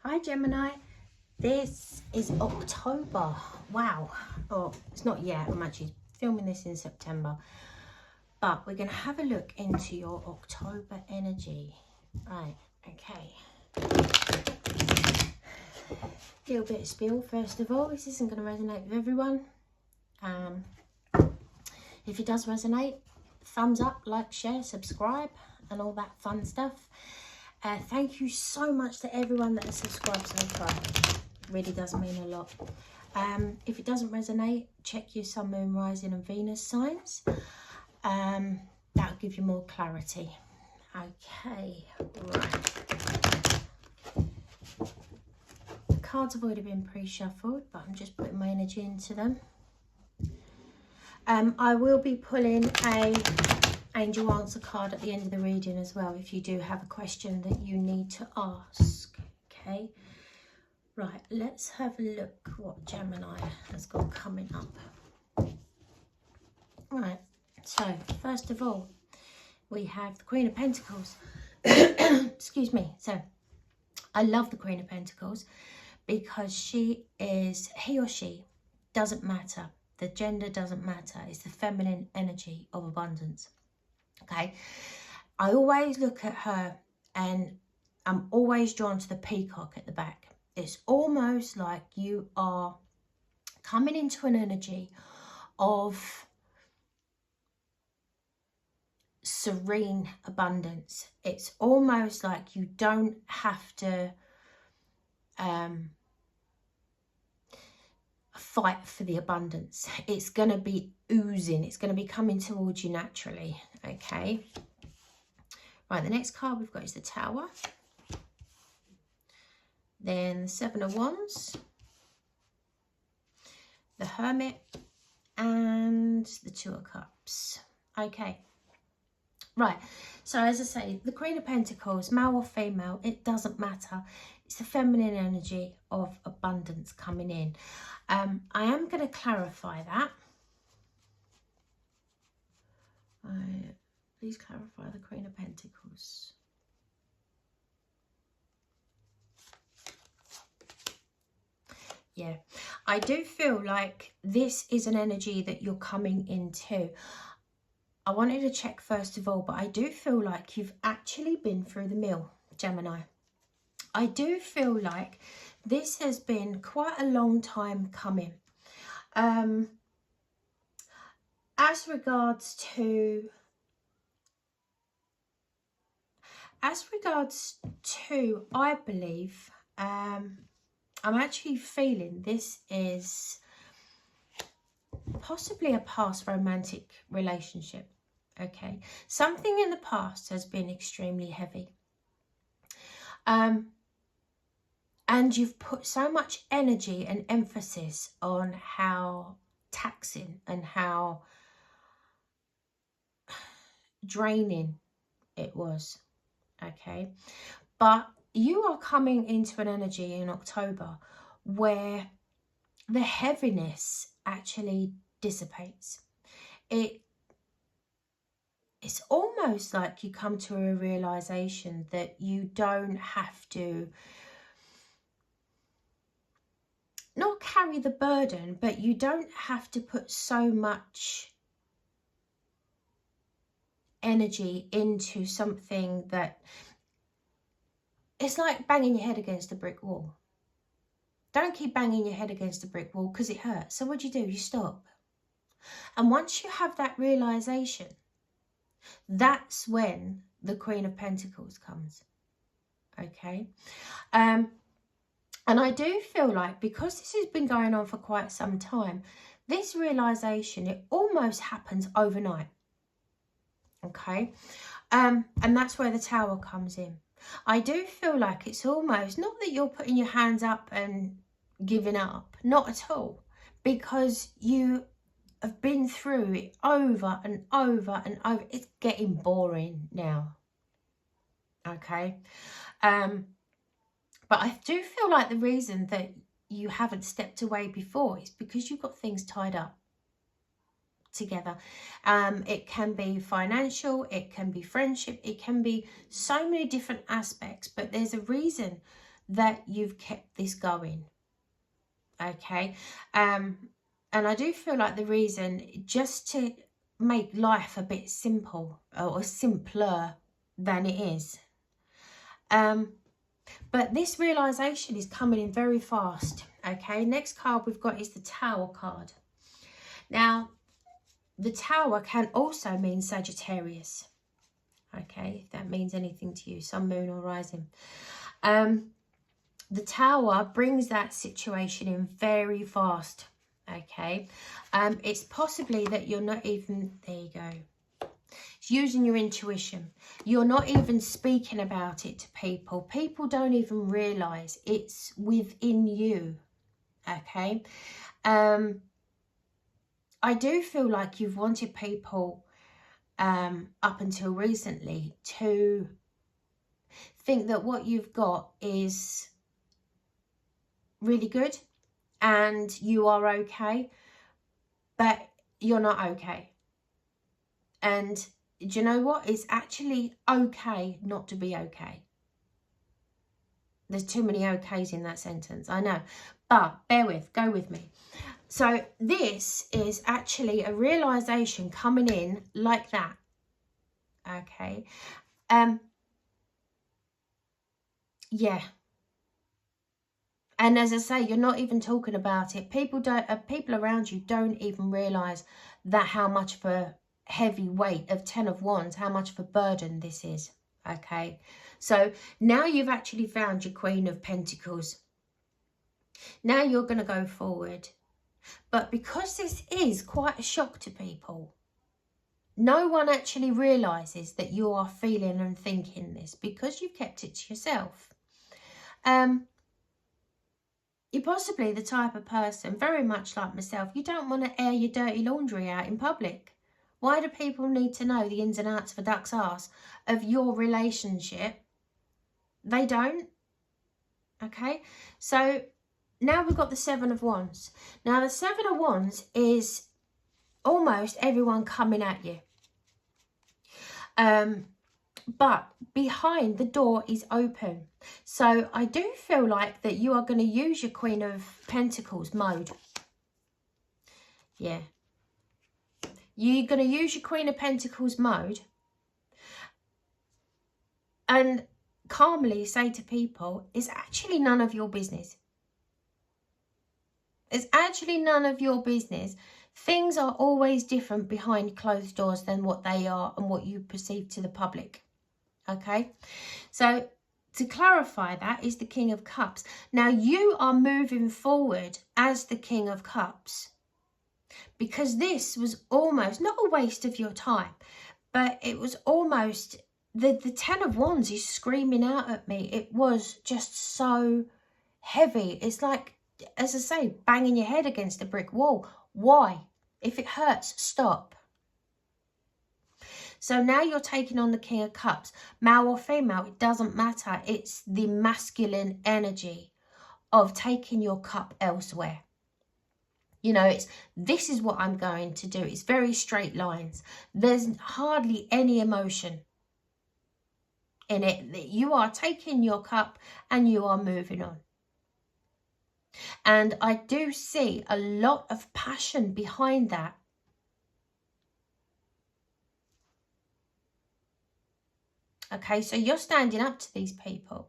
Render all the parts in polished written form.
Hi Gemini, this is October. Wow. Oh, it's not yet. I'm actually filming this in September. But we're going to have a look into your October energy. Right, okay. A little bit of spiel first of all. This isn't going to resonate with everyone. If it does resonate, thumbs up, like, share, subscribe, and all that fun stuff. Thank you so much to everyone that has subscribed so far. It really does mean a lot. If it doesn't resonate, check your Sun, Moon, Rising and Venus signs. That'll give you more clarity. Okay, right. The cards have already been pre-shuffled, but I'm just putting my energy into them. I will be pulling a angel answer card at the end of the reading as well, if you do have a question that you need to ask. Okay, right, let's have a look what Gemini has got coming up. Right, so first of all, we have the Queen of Pentacles. Excuse me. So I love the Queen of Pentacles because he or she, doesn't matter. The gender doesn't matter. It's the feminine energy of abundance. Okay, I always look at her and I'm always drawn to the peacock at the back. It's almost like you are coming into an energy of serene abundance. It's almost like you don't have to fight for the abundance. It's going to be oozing. It's going to be coming towards you naturally. Okay. Right, the next card we've got is the Tower. Then the Seven of Wands, the Hermit, and the Two of Cups. Okay. Right, so as I say, the Queen of Pentacles, male or female, it doesn't matter. It's the feminine energy of abundance coming in. I am going to clarify that. Please clarify the Queen of Pentacles. Yeah, I do feel like this is an energy that you're coming into. I wanted to check first of all, but I do feel like you've actually been through the mill, Gemini. I do feel like this has been quite a long time coming. As regards to, I believe, I'm actually feeling this is possibly a past romantic relationship. Okay, something in the past has been extremely heavy. And you've put so much energy and emphasis on how taxing and how draining it was. Okay, but you are coming into an energy in October where the heaviness actually dissipates. It's almost like you come to a realization that you don't have to not carry the burden, but you don't have to put so much energy into something that it's like banging your head against a brick wall. Don't keep banging your head against a brick wall because it hurts. So what do? You stop. And once you have that realization, that's when the Queen of Pentacles comes. Okay. And I do feel like, because this has been going on for quite some time, this realization, it almost happens overnight. Okay. And that's where the Tower comes in. I do feel like it's almost not that you're putting your hands up and giving up, not at all, because you have been through it over and over and over. It's getting boring now. Okay. But I do feel like the reason that you haven't stepped away before is because you've got things tied up together. It can be financial, it can be friendship, it can be so many different aspects, but there's a reason that you've kept this going. Okay. And I do feel like the reason, just to make life a bit simple, or simpler than it is. But this realization is coming in very fast. Okay, next card we've got is the Tower card. Now, the Tower can also mean Sagittarius. Okay, if that means anything to you, Sun, Moon or Rising. The Tower brings that situation in very fast. Okay, it's possibly that you're not even, there you go. It's using your intuition. You're not even speaking about it to people. People don't even realize it's within you. Okay. I do feel like you've wanted people up until recently to think that what you've got is really good and you are okay, but you're not okay. And do you know what? It's actually okay not to be okay. There's too many okays in that sentence, I know. But go with me. So this is actually a realization coming in like that. Okay. Yeah. And as I say, you're not even talking about it. People around you don't even realize that how much of a heavy weight of 10 of Wands, how much of a burden this is. Okay, so now you've actually found your Queen of Pentacles. Now you're going to go forward, but because this is quite a shock to people, no one actually realizes that you are feeling and thinking this because you've kept it to yourself. You're possibly the type of person, very much like myself, you don't want to air your dirty laundry out in public. Why do people need to know the ins and outs of a duck's arse of your relationship? They don't. Okay, so now we've got the Seven of Wands. Now the Seven of Wands is almost everyone coming at you. But behind the door is open. So I do feel like that you are going to use your Queen of Pentacles mode. Yeah. You're going to use your Queen of Pentacles mode and calmly say to people, it's actually none of your business. It's actually none of your business. Things are always different behind closed doors than what they are and what you perceive to the public. Okay, so to clarify, that is the King of Cups. Now you are moving forward as the King of Cups because this was almost not a waste of your time, but it was almost the 10 of Wands is screaming out at me. It was just so heavy. It's like, as I say, banging your head against a brick wall. Why? If it hurts, stop. So now you're taking on the King of Cups. Male or female, it doesn't matter. It's the masculine energy of taking your cup elsewhere. You know, this is what I'm going to do. It's very straight lines. There's hardly any emotion in it. You are taking your cup and you are moving on. And I do see a lot of passion behind that. Okay, so you're standing up to these people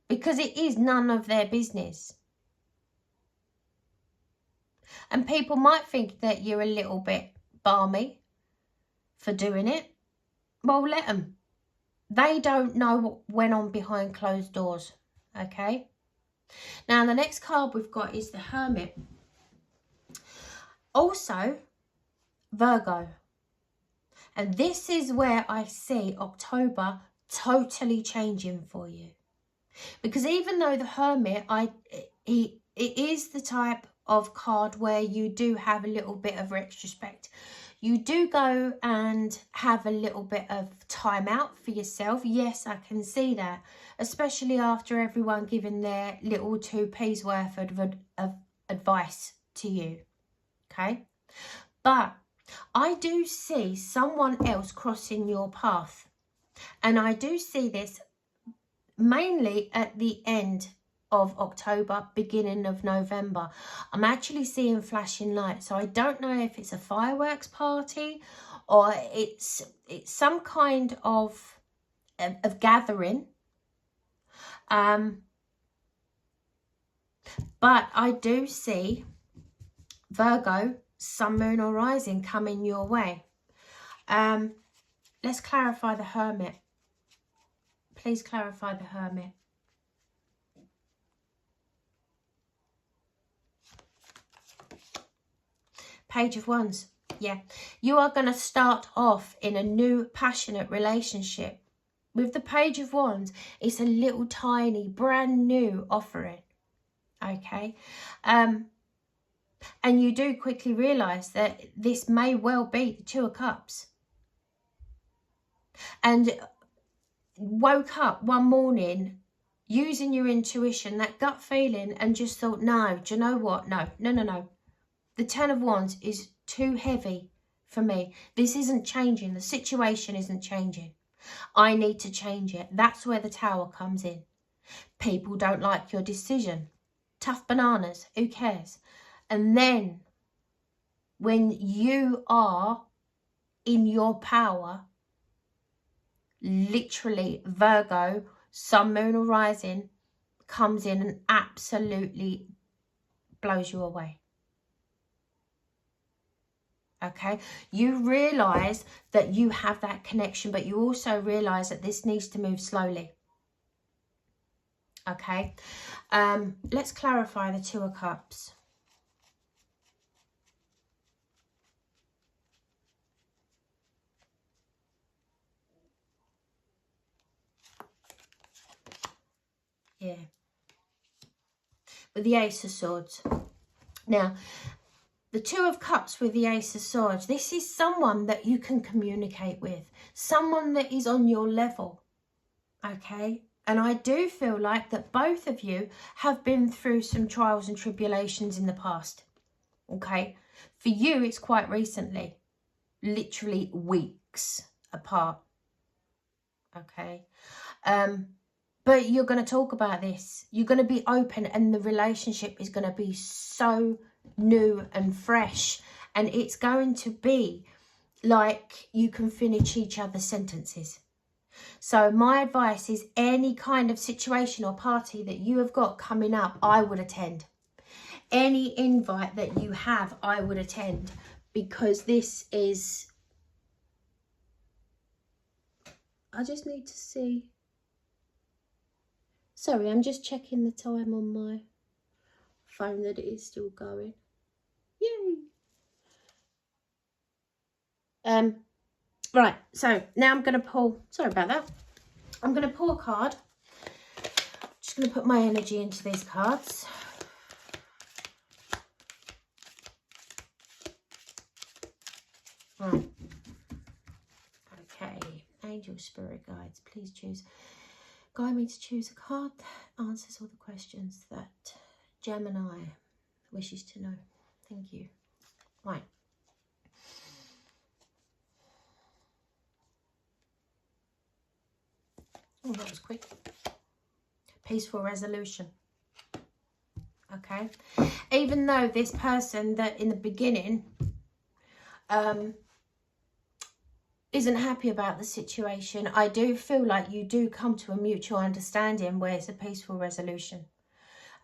because it is none of their business. And people might think that you're a little bit balmy for doing it. Well, let them. They don't know what went on behind closed doors. Okay. Now, the next card we've got is the Hermit. Also, Virgo. And this is where I see October totally changing for you. Because even though the Hermit, it is the type of card where you do have a little bit of retrospect. You do go and have a little bit of time out for yourself. Yes, I can see that, especially after everyone giving their little 2p's worth of advice to you. Okay, but I do see someone else crossing your path, and I do see this mainly at the end of October, beginning of November. I'm actually seeing flashing lights, so I don't know if it's a fireworks party or it's some kind of gathering. But I do see Virgo, Sun, Moon or Rising coming your way. Let's clarify the Hermit. Please clarify the Hermit. Page of Wands. Yeah, you are going to start off in a new passionate relationship. With the Page of Wands, it's a little tiny brand new offering. Okay. And you do quickly realize that this may well be the Two of Cups. And woke up one morning using your intuition, that gut feeling, and just thought, no, do you know what? No. The Ten of Wands is too heavy for me. This isn't changing. The situation isn't changing. I need to change it. That's where the Tower comes in. People don't like your decision. Tough bananas. Who cares? And then when you are in your power, literally Virgo, Sun, Moon or Rising comes in and absolutely blows you away. Okay, you realize that you have that connection, but you also realize that this needs to move slowly. Okay, let's clarify the Two of Cups. Yeah, with the Ace of Swords. Now, the Two of Cups with the Ace of Swords, this is someone that you can communicate with, someone that is on your level, okay? And I do feel like that both of you have been through some trials and tribulations in the past, okay? For you, it's quite recently, literally weeks apart, okay? But you're going to talk about this. You're going to be open, and the relationship is going to be so new and fresh, and it's going to be like you can finish each other's sentences. So my advice is, any kind of situation or party that you have got coming up, I would attend. Any invite that you have, I would attend, because this is, I just need to see. Sorry, I'm just checking the time on my phone that it is still going. Yay! Right, so now I'm going to pull, sorry about that, I'm going to pull a card. Just going to put my energy into these cards. Right. Okay, angel, spirit guides, please choose. Guide me to choose a card that answers all the questions that Gemini wishes to know. Thank you. Right. Oh, that was quick. Peaceful resolution. Okay. Even though this person that in the beginning isn't happy about the situation, I do feel like you do come to a mutual understanding where it's a peaceful resolution.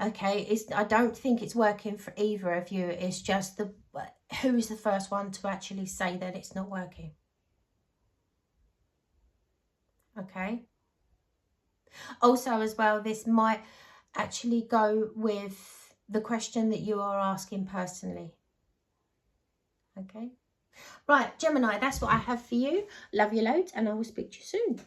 Okay, I don't think it's working for either of you. It's just who's the first one to actually say that it's not working. Okay. Also, as well, this might actually go with the question that you are asking personally. Okay. Right, Gemini, that's what I have for you. Love you loads, and I will speak to you soon.